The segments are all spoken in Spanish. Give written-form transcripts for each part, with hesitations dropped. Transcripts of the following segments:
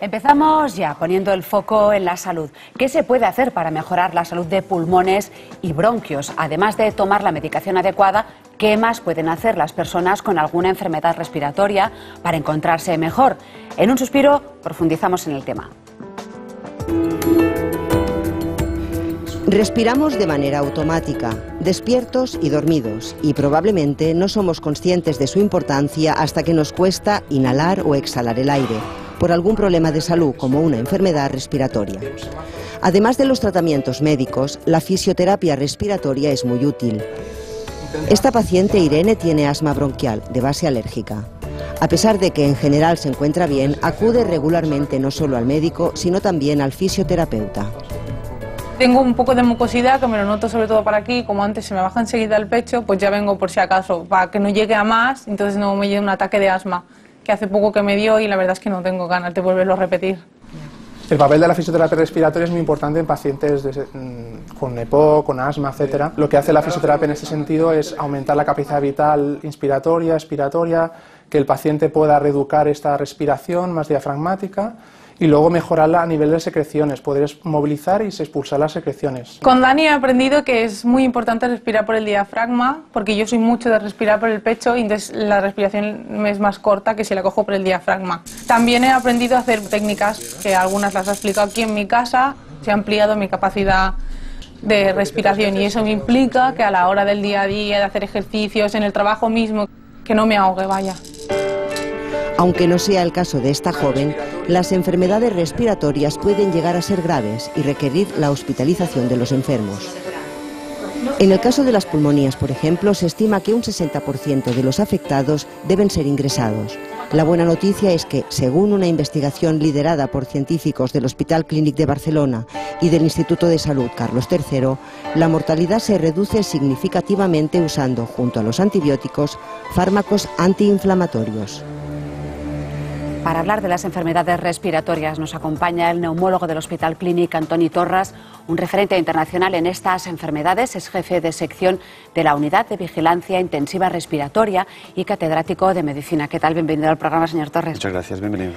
Empezamos ya poniendo el foco en la salud. ¿Qué se puede hacer para mejorar la salud de pulmones y bronquios? Además de tomar la medicación adecuada, ¿qué más pueden hacer las personas con alguna enfermedad respiratoria para encontrarse mejor? En un suspiro profundizamos en el tema. Respiramos de manera automática, despiertos y dormidos, y probablemente no somos conscientes de su importancia hasta que nos cuesta inhalar o exhalar el aire, por algún problema de salud como una enfermedad respiratoria. Además de los tratamientos médicos, la fisioterapia respiratoria es muy útil. Esta paciente, Irene, tiene asma bronquial de base alérgica. A pesar de que en general se encuentra bien, acude regularmente no solo al médico, sino también al fisioterapeuta. Tengo un poco de mucosidad que me lo noto sobre todo para aquí, como antes se me baja enseguida el pecho, pues ya vengo por si acaso, para que no llegue a más, entonces no me llegue un ataque de asma, que hace poco que me dio y la verdad es que no tengo ganas de volverlo a repetir. El papel de la fisioterapia respiratoria es muy importante en pacientes con EPOC, con asma, etc. Lo que hace la fisioterapia en este sentido es aumentar la capacidad vital inspiratoria, expiratoria, que el paciente pueda reeducar esta respiración más diafragmática y luego mejorarla a nivel de secreciones, poder movilizar y expulsar las secreciones. Con Dani he aprendido que es muy importante respirar por el diafragma, porque yo soy mucho de respirar por el pecho y entonces la respiración me es más corta que si la cojo por el diafragma. También he aprendido a hacer técnicas, que algunas las he explicado aquí en mi casa, se ha ampliado mi capacidad de respiración y eso me implica que a la hora del día a día, de hacer ejercicios, en el trabajo mismo, que no me ahogue, vaya. Aunque no sea el caso de esta joven, las enfermedades respiratorias pueden llegar a ser graves y requerir la hospitalización de los enfermos. En el caso de las pulmonías, por ejemplo, se estima que un 60% de los afectados deben ser ingresados. La buena noticia es que, según una investigación liderada por científicos del Hospital Clínic de Barcelona y del Instituto de Salud Carlos III, la mortalidad se reduce significativamente usando, junto a los antibióticos, fármacos antiinflamatorios. Para hablar de las enfermedades respiratorias nos acompaña el neumólogo del Hospital Clínic, Antoni Torras, un referente internacional en estas enfermedades, es jefe de sección de la Unidad de Vigilancia Intensiva Respiratoria y catedrático de Medicina. ¿Qué tal? Bienvenido al programa, señor Torres. Muchas gracias, bienvenido.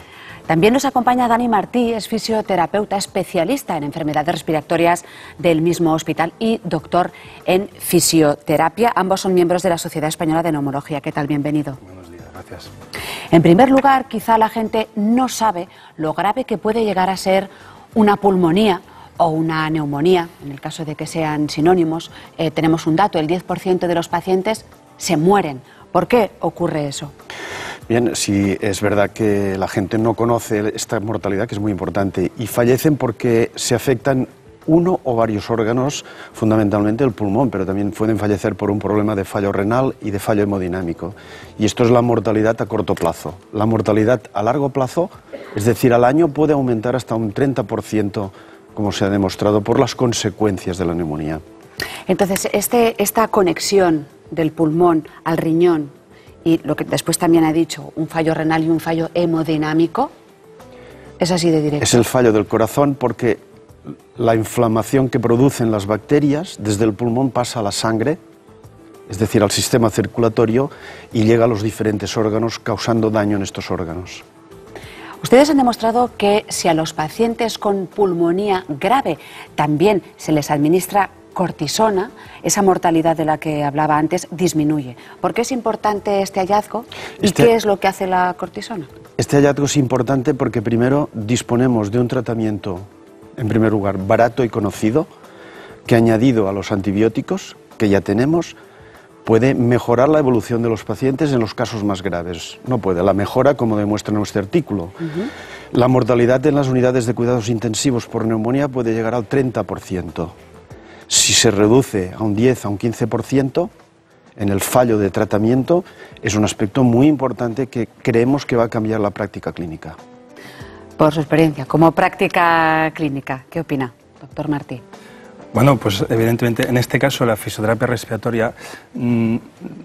También nos acompaña Dani Martí, es fisioterapeuta especialista en enfermedades respiratorias del mismo hospital y doctor en fisioterapia. Ambos son miembros de la Sociedad Española de Neumología. ¿Qué tal? Bienvenido. Buenos días, gracias. En primer lugar, quizá la gente no sabe lo grave que puede llegar a ser una pulmonía o una neumonía, en el caso de que sean sinónimos. Tenemos un dato, el 10% de los pacientes se mueren. ¿Por qué ocurre eso? Bien, sí, es verdad que la gente no conoce esta mortalidad, que es muy importante, y fallecen porque se afectan uno o varios órganos, fundamentalmente el pulmón, pero también pueden fallecer por un problema de fallo renal y de fallo hemodinámico. Y esto es la mortalidad a corto plazo. La mortalidad a largo plazo, es decir, al año, puede aumentar hasta un 30%, como se ha demostrado, por las consecuencias de la neumonía. Entonces, esta conexión del pulmón al riñón y lo que después también ha dicho, un fallo renal y un fallo hemodinámico, es así de directo. Es el fallo del corazón porque la inflamación que producen las bacterias desde el pulmón pasa a la sangre, es decir, al sistema circulatorio, y llega a los diferentes órganos, causando daño en estos órganos. Ustedes han demostrado que si a los pacientes con pulmonía grave también se les administra cortisona, esa mortalidad de la que hablaba antes disminuye. ¿Por qué es importante este hallazgo y qué es lo que hace la cortisona? Este hallazgo es importante porque primero disponemos de un tratamiento, en primer lugar, barato y conocido, que añadido a los antibióticos que ya tenemos, puede mejorar la evolución de los pacientes en los casos más graves. No puede, la mejora, como demuestra nuestro artículo. La mortalidad en las unidades de cuidados intensivos por neumonía puede llegar al 30%. Si se reduce a un 10, a un 15%, en el fallo de tratamiento, es un aspecto muy importante que creemos que va a cambiar la práctica clínica. Por su experiencia, como práctica clínica, ¿qué opina, doctor Martí? Bueno, pues evidentemente en este caso la fisioterapia respiratoria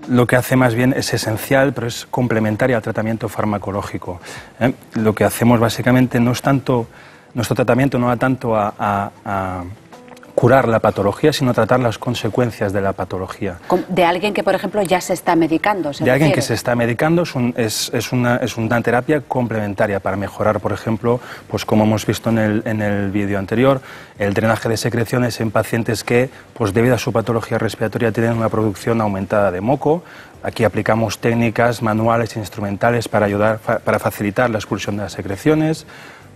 lo que hace más bien es esencial, pero es complementaria al tratamiento farmacológico. Lo que hacemos básicamente no es tanto, nuestro tratamiento no va tanto a curar la patología, sino tratar las consecuencias de la patología. De alguien que, por ejemplo, ya se está medicando, ¿se De alguien refiere? que se está medicando es una terapia complementaria para mejorar, por ejemplo, pues como hemos visto en el vídeo anterior, el drenaje de secreciones en pacientes que, pues debido a su patología respiratoria, tienen una producción aumentada de moco. Aquí aplicamos técnicas manuales e instrumentales para facilitar la expulsión de las secreciones.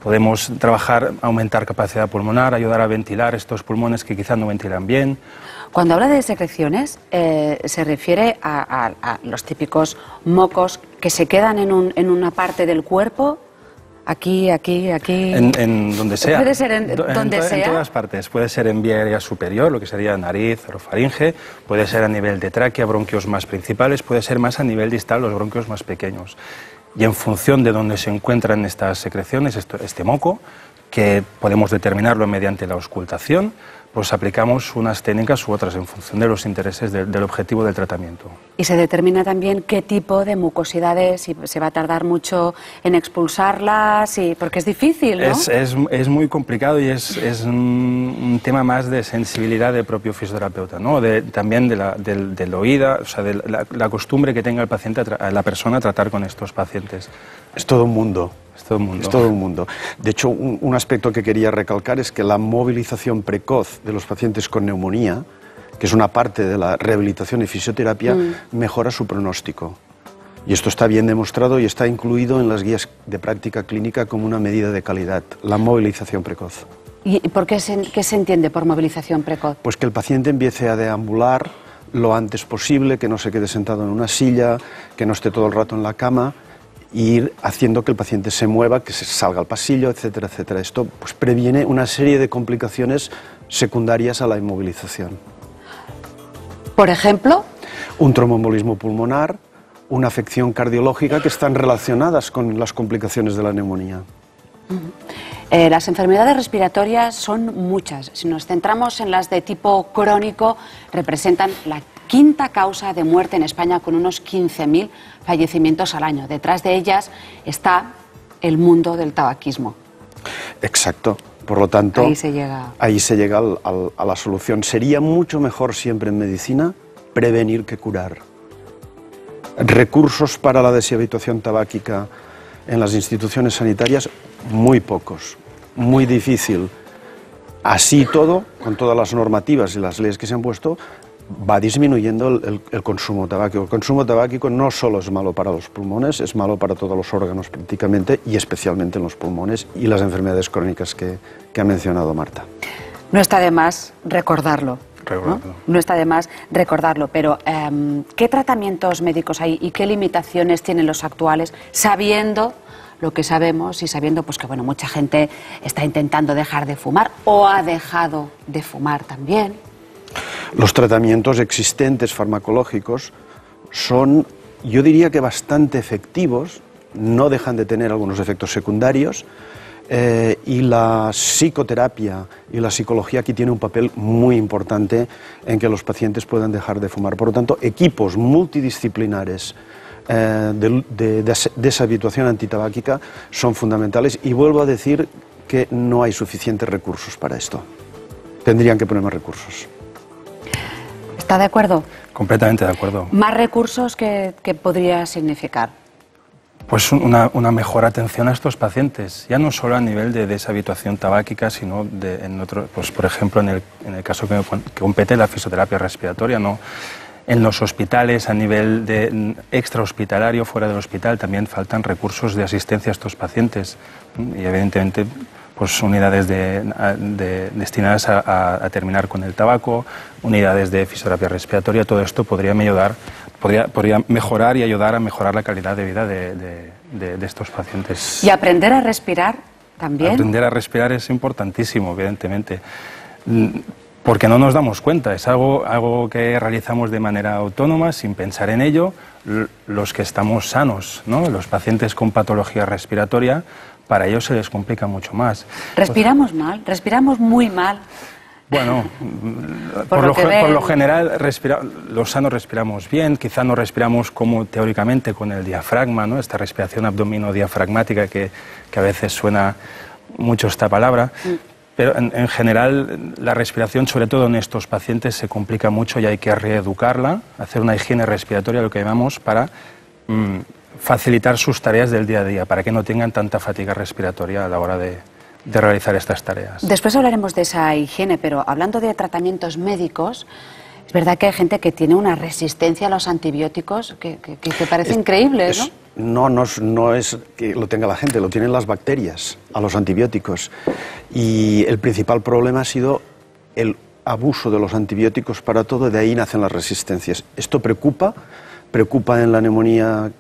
Podemos trabajar, aumentar capacidad pulmonar, ayudar a ventilar estos pulmones que quizás no ventilan bien. Cuando habla de secreciones, se refiere a los típicos mocos que se quedan en una parte del cuerpo, aquí. En donde sea. Puede ser en donde sea. En todas partes. Puede ser en vía aérea superior, lo que sería nariz, orofaringe, puede ser a nivel de tráquea, bronquios más principales, puede ser más a nivel distal, los bronquios más pequeños. Y en función de dónde se encuentran estas secreciones, este moco, que podemos determinarlo mediante la auscultación, pues aplicamos unas técnicas u otras en función de los intereses del objetivo del tratamiento. Y se determina también qué tipo de mucosidades, si se va a tardar mucho en expulsarlas, porque es difícil, ¿no? Es muy complicado y es un tema más de sensibilidad del propio fisioterapeuta, ¿no? También del oído, o sea, de la costumbre que tenga el paciente, la persona a tratar con estos pacientes. Es todo un mundo. Es todo un mundo. Es todo un mundo. De hecho, un aspecto que quería recalcar es que la movilización precoz de los pacientes con neumonía, que es una parte de la rehabilitación y fisioterapia, mejora su pronóstico. Y esto está bien demostrado y está incluido en las guías de práctica clínica como una medida de calidad, la movilización precoz. ¿Y por qué se entiende por movilización precoz? Pues que el paciente empiece a deambular lo antes posible, que no se quede sentado en una silla, que no esté todo el rato en la cama, y ir haciendo que el paciente se mueva, que se salga al pasillo, etcétera, etcétera. Esto pues previene una serie de complicaciones secundarias a la inmovilización. Por ejemplo, un tromboembolismo pulmonar, una afección cardiológica que están relacionadas con las complicaciones de la neumonía. Las enfermedades respiratorias son muchas. Si nos centramos en las de tipo crónico, representan la quinta causa de muerte en España, con unos 15.000 fallecimientos al año. Detrás de ellas está el mundo del tabaquismo. Exacto. Por lo tanto, ahí se llega a la solución. Sería mucho mejor siempre en medicina prevenir que curar. Recursos para la deshabituación tabáquica en las instituciones sanitarias, muy pocos, muy difícil. Así todo, con todas las normativas y las leyes que se han puesto, va disminuyendo el consumo tabáquico. El consumo tabáquico no solo es malo para los pulmones, es malo para todos los órganos prácticamente, y especialmente en los pulmones y las enfermedades crónicas que ha mencionado Marta. No está de más recordarlo. No está de más recordarlo, pero ¿qué tratamientos médicos hay y qué limitaciones tienen los actuales, sabiendo lo que sabemos y sabiendo pues que bueno, mucha gente está intentando dejar de fumar o ha dejado de fumar también? Los tratamientos existentes farmacológicos son, yo diría que bastante efectivos, no dejan de tener algunos efectos secundarios, y la psicoterapia y la psicología aquí tienen un papel muy importante en que los pacientes puedan dejar de fumar. Por lo tanto, equipos multidisciplinares de deshabituación antitabáquica son fundamentales, y vuelvo a decir que no hay suficientes recursos para esto. Tendrían que poner más recursos. ¿Está de acuerdo? Completamente de acuerdo. ¿Más recursos qué podría significar? Pues una mejor atención a estos pacientes, ya no solo a nivel de deshabituación tabáquica, sino en otro, pues por ejemplo en el caso que compete la fisioterapia respiratoria, ¿no? En los hospitales, a nivel de extrahospitalario, fuera del hospital, también faltan recursos de asistencia a estos pacientes, y evidentemente pues unidades destinadas a terminar con el tabaco, unidades de fisioterapia respiratoria. Todo esto podría mejorar y ayudar a mejorar la calidad de vida de estos pacientes. ¿Y aprender a respirar también? Aprender a respirar es importantísimo, evidentemente, porque no nos damos cuenta, es algo que realizamos de manera autónoma, sin pensar en ello. Los que estamos sanos, ¿no? Los pacientes con patología respiratoria, para ellos se les complica mucho más. ¿Respiramos mal? ¿Respiramos muy mal? Bueno, por lo general los sanos respiramos bien, quizá no respiramos como teóricamente con el diafragma, ¿no? Esta respiración abdominodiafragmática que a veces suena mucho esta palabra, Pero en general la respiración, sobre todo en estos pacientes, se complica mucho y hay que reeducarla, hacer una higiene respiratoria, lo que llamamos, para facilitar sus tareas del día a día, para que no tengan tanta fatiga respiratoria a la hora de realizar estas tareas. Después hablaremos de esa higiene, pero hablando de tratamientos médicos, es verdad que hay gente que tiene una resistencia a los antibióticos que parece increíble, ¿no? No es que lo tenga la gente, lo tienen las bacterias a los antibióticos. Y el principal problema ha sido el abuso de los antibióticos para todo, de ahí nacen las resistencias. Esto preocupa en la neumonía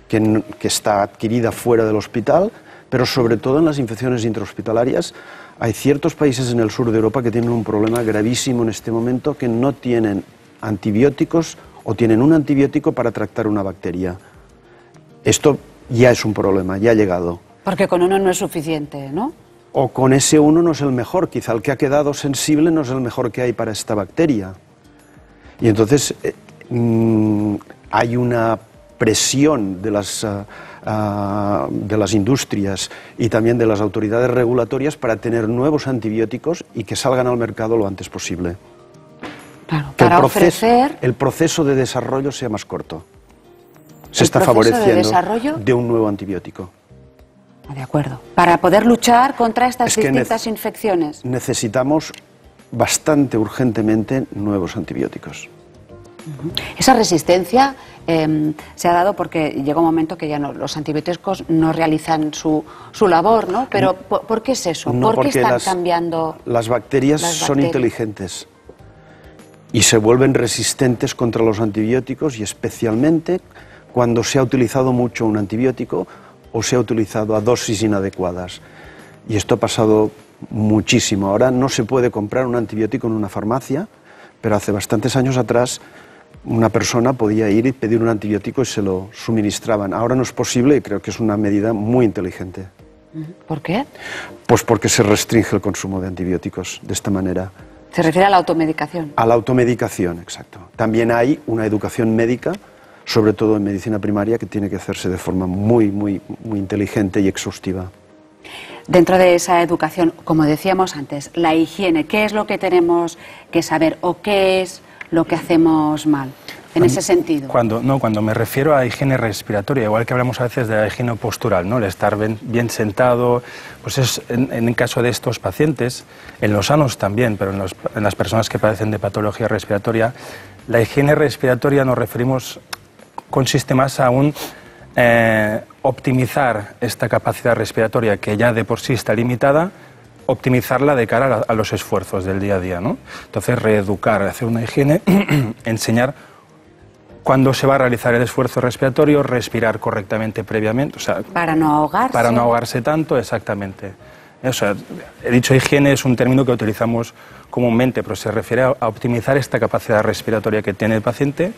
que está adquirida fuera del hospital, pero sobre todo en las infecciones intrahospitalarias. Hay ciertos países en el sur de Europa que tienen un problema gravísimo en este momento, que no tienen antibióticos o tienen un antibiótico para tratar una bacteria. Esto ya es un problema, ya ha llegado. Porque con uno no es suficiente, ¿no? O con ese uno no es el mejor, quizá el que ha quedado sensible no es el mejor que hay para esta bacteria. Y entonces hay una presión de las industrias y también de las autoridades regulatorias para tener nuevos antibióticos y que salgan al mercado lo antes posible. Claro, para ofrecer... El proceso de desarrollo sea más corto. Se está favoreciendo de un nuevo antibiótico. De acuerdo. Para poder luchar contra estas distintas infecciones. Necesitamos bastante urgentemente nuevos antibióticos. Esa resistencia se ha dado porque llega un momento que ya los antibióticos no realizan su labor, ¿no? Pero ¿por qué es eso? No, ¿Por qué están cambiando? Las bacterias son inteligentes y se vuelven resistentes contra los antibióticos, y especialmente cuando se ha utilizado mucho un antibiótico o se ha utilizado a dosis inadecuadas. Y esto ha pasado muchísimo. Ahora no se puede comprar un antibiótico en una farmacia, pero hace bastantes años atrás una persona podía ir y pedir un antibiótico y se lo suministraban. Ahora no es posible y creo que es una medida muy inteligente. ¿Por qué? Pues porque se restringe el consumo de antibióticos de esta manera. ¿Se refiere a la automedicación? A la automedicación, exacto. También hay una educación médica, sobre todo en medicina primaria, que tiene que hacerse de forma muy inteligente y exhaustiva. Dentro de esa educación, como decíamos antes, la higiene, ¿qué es lo que tenemos que saber o qué es lo que hacemos mal en ese sentido? Cuando me refiero a higiene respiratoria, igual que hablamos a veces de la higiene postural, ¿no? El estar bien sentado, pues es en el caso de estos pacientes, en los sanos también, pero en las personas que padecen de patología respiratoria, la higiene respiratoria consiste más aún optimizar esta capacidad respiratoria que ya de por sí está limitada, optimizarla de cara a los esfuerzos del día a día, ¿no? Entonces, reeducar, hacer una higiene, enseñar cuándo se va a realizar el esfuerzo respiratorio, respirar correctamente previamente, o sea, para no ahogarse. Para no ahogarse tanto, exactamente. O sea, he dicho higiene, es un término que utilizamos comúnmente, pero se refiere a optimizar esta capacidad respiratoria que tiene el paciente,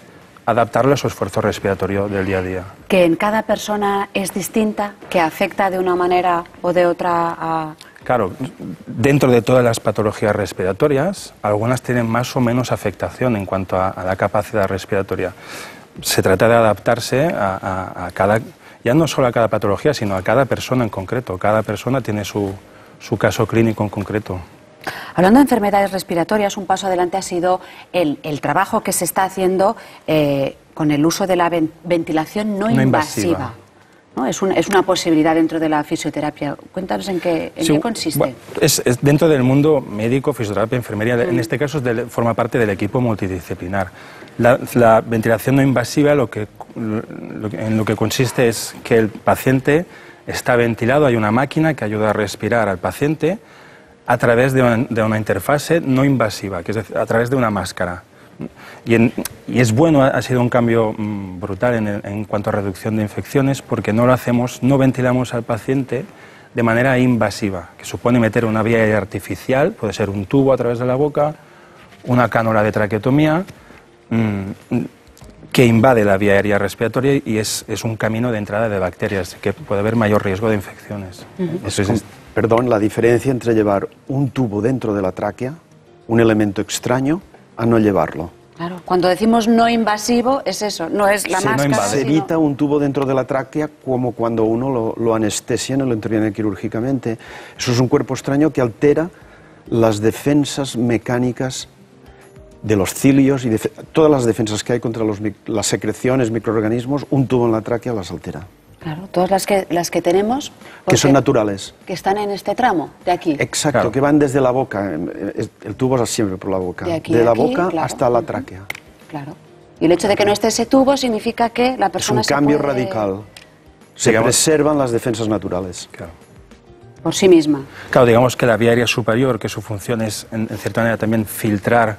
adaptarlo a su esfuerzo respiratorio del día a día. ¿Que en cada persona es distinta, que afecta de una manera o de otra a...? Claro, dentro de todas las patologías respiratorias, algunas tienen más o menos afectación en cuanto a la capacidad respiratoria. Se trata de adaptarse a cada, ya no solo a cada patología, sino a cada persona en concreto. Cada persona tiene su caso clínico en concreto. Hablando de enfermedades respiratorias, un paso adelante ha sido el trabajo que se está haciendo con el uso de la ventilación no invasiva. ¿No? Es una posibilidad dentro de la fisioterapia. Cuéntanos en qué consiste. Bueno, es dentro del mundo médico, fisioterapia, enfermería. En este caso forma parte del equipo multidisciplinar. La ventilación no invasiva en lo que consiste es que el paciente está ventilado, hay una máquina que ayuda a respirar al paciente a través de una interfase no invasiva, que es decir, a través de una máscara. Y es bueno, ha sido un cambio brutal en cuanto a reducción de infecciones, porque no ventilamos al paciente de manera invasiva, que supone meter una vía aérea artificial, puede ser un tubo a través de la boca, una cánula de traqueotomía, que invade la vía aérea respiratoria y es un camino de entrada de bacterias, que puede haber mayor riesgo de infecciones. Perdón, la diferencia entre llevar un tubo dentro de la tráquea, un elemento extraño, a no llevarlo. Claro, cuando decimos no invasivo es eso, no es la máscara. Se evita un tubo dentro de la tráquea como cuando uno lo anestesian o lo interviene quirúrgicamente. Eso es un cuerpo extraño que altera las defensas mecánicas de los cilios y todas las defensas que hay contra las secreciones, microorganismos, un tubo en la tráquea las altera. Claro, todas las que tenemos... Que son naturales. Que están en este tramo, de aquí. Exacto, claro. Que van desde la boca, el tubo es siempre por la boca, de la aquí, boca claro, hasta la tráquea. Claro. Y el hecho de que no esté ese tubo significa que la persona es un cambio radical. Se preservan las defensas naturales. Claro. Por sí misma. Claro, digamos que la vía aérea superior, que su función es, en cierta manera, también filtrar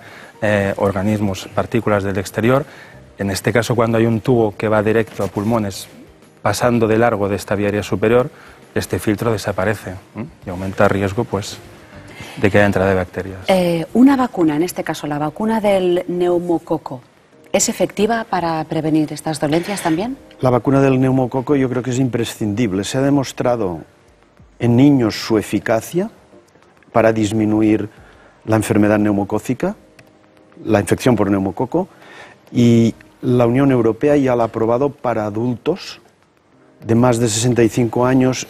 organismos, partículas del exterior. En este caso, cuando hay un tubo que va directo a pulmones, pasando de largo de esta vía aérea superior, este filtro desaparece y aumenta el riesgo, pues, de que haya entrada de bacterias. Una vacuna, en este caso la vacuna del neumococo, ¿es efectiva para prevenir estas dolencias también? La vacuna del neumococo yo creo que es imprescindible. Se ha demostrado en niños su eficacia para disminuir la enfermedad neumocócica, la infección por neumococo, y la Unión Europea ya la ha aprobado para adultos de más de 65 años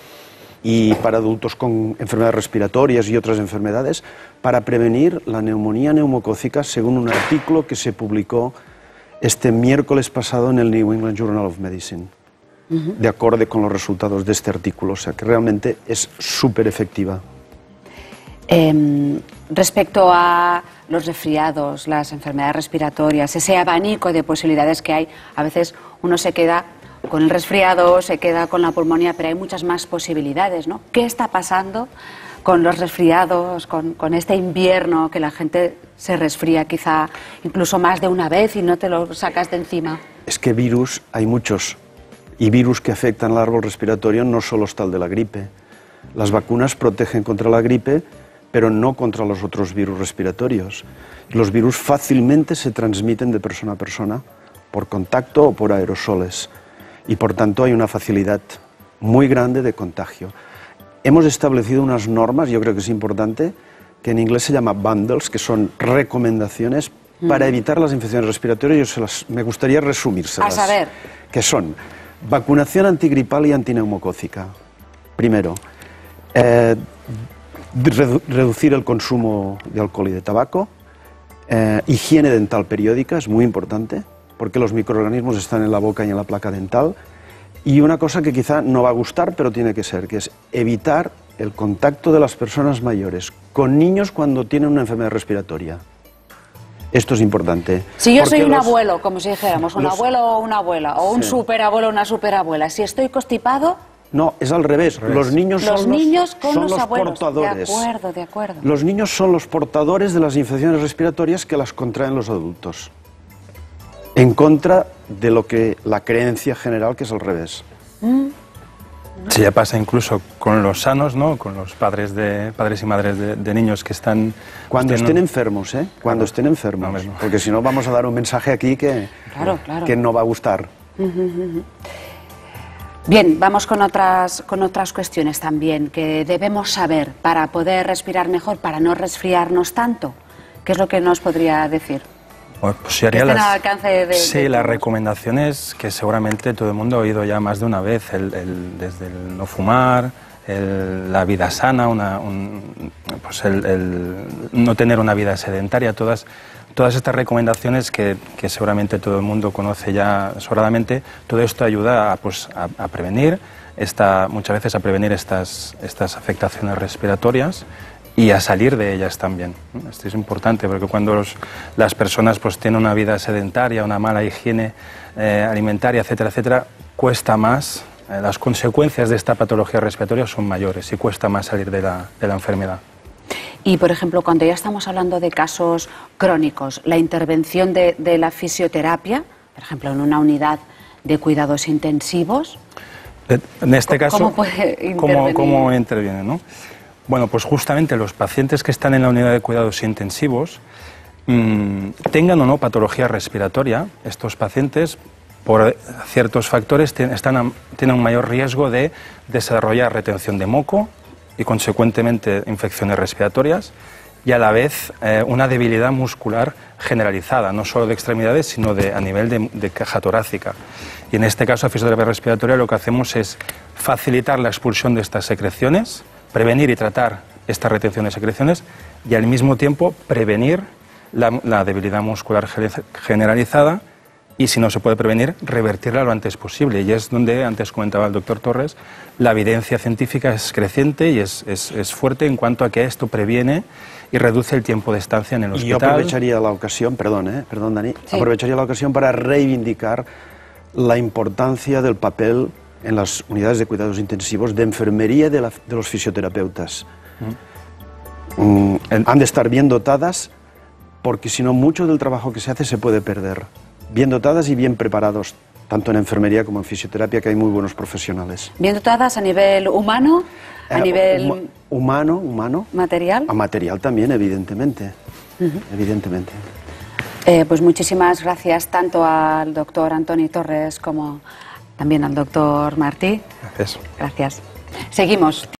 y para adultos con enfermedades respiratorias y otras enfermedades para prevenir la neumonía neumocócica, según un artículo que se publicó este miércoles pasado en el New England Journal of Medicine, de acuerdo con los resultados de este artículo, o sea que realmente es súper efectiva. Respecto a los resfriados, las enfermedades respiratorias, ese abanico de posibilidades que hay, a veces uno se queda con el resfriado, se queda con la pulmonía, pero hay muchas más posibilidades, ¿no? ¿Qué está pasando con los resfriados, con este invierno que la gente se resfría quizá incluso más de una vez y no te lo sacas de encima? Es que virus hay muchos, y virus que afectan al árbol respiratorio no solo está el de la gripe. Las vacunas protegen contra la gripe, pero no contra los otros virus respiratorios. Los virus fácilmente se transmiten de persona a persona por contacto o por aerosoles, y por tanto hay una facilidad muy grande de contagio. Hemos establecido unas normas, yo creo que es importante, que en inglés se llama bundles, que son recomendaciones para evitar las infecciones respiratorias. Me gustaría resumírselas. A saber. Que son vacunación antigripal y antineumocócica. Primero, reducir el consumo de alcohol y de tabaco. Higiene dental periódica, es muy importante, porque los microorganismos están en la boca y en la placa dental. Y una cosa que quizá no va a gustar, pero tiene que ser, que es evitar el contacto de las personas mayores con niños cuando tienen una enfermedad respiratoria. Esto es importante. Si yo soy un abuelo, como si dijéramos, un abuelo o una abuela, o un superabuelo o una superabuela, si estoy constipado... No, es al revés. Los niños son los portadores. De acuerdo. Los niños son los portadores de las infecciones respiratorias que las contraen los adultos. En contra de lo que la creencia general, que es al revés. Sí, ya pasa incluso con los sanos, ¿no? Con los padres y madres de niños que están... Cuando estén enfermos, ¿eh? Cuando estén enfermos. No, porque si no vamos a dar un mensaje aquí que no va a gustar. Bien, vamos con otras cuestiones también que debemos saber para poder respirar mejor, para no resfriarnos tanto. ¿Qué es lo que nos podría decir? Pues sí, las recomendaciones que seguramente todo el mundo ha oído ya más de una vez, desde el no fumar, la vida sana, el no tener una vida sedentaria, todas estas recomendaciones que seguramente todo el mundo conoce ya sobradamente. Todo esto ayuda a prevenir, muchas veces a prevenir estas afectaciones respiratorias y a salir de ellas también. Esto es importante porque cuando las personas tienen una vida sedentaria, una mala higiene alimentaria, etcétera, etcétera, cuesta más, las consecuencias de esta patología respiratoria son mayores y cuesta más salir de la enfermedad. Y, por ejemplo, cuando ya estamos hablando de casos crónicos, la intervención de la fisioterapia, por ejemplo, en una unidad de cuidados intensivos... En este caso, ¿cómo puede intervenir? ¿Cómo interviene, no? Bueno, pues justamente los pacientes que están en la unidad de cuidados intensivos, tengan o no patología respiratoria, estos pacientes, por ciertos factores, tienen un mayor riesgo de desarrollar retención de moco y, consecuentemente, infecciones respiratorias y, a la vez, una debilidad muscular generalizada, no solo de extremidades, sino a nivel de caja torácica. Y en este caso, la fisioterapia respiratoria, lo que hacemos es facilitar la expulsión de estas secreciones, prevenir y tratar esta retención de secreciones y al mismo tiempo prevenir la debilidad muscular generalizada y, si no se puede prevenir, revertirla lo antes posible. Y es donde, antes comentaba el doctor Torres, la evidencia científica es creciente y es fuerte en cuanto a que esto previene y reduce el tiempo de estancia en el hospital. Y yo aprovecharía la ocasión, perdón Dani, sí, aprovecharía la ocasión para reivindicar la importancia del papel en las unidades de cuidados intensivos de enfermería de los fisioterapeutas. Han de estar bien dotadas, porque si no, mucho del trabajo que se hace se puede perder. Bien dotadas y bien preparados, tanto en enfermería como en fisioterapia, que hay muy buenos profesionales. ¿Bien dotadas a nivel humano? ¿A nivel humano? ¿Material? A material también, evidentemente. Evidentemente. Pues muchísimas gracias tanto al doctor Antoni Torres como también al doctor Martí. Gracias. Gracias. Seguimos.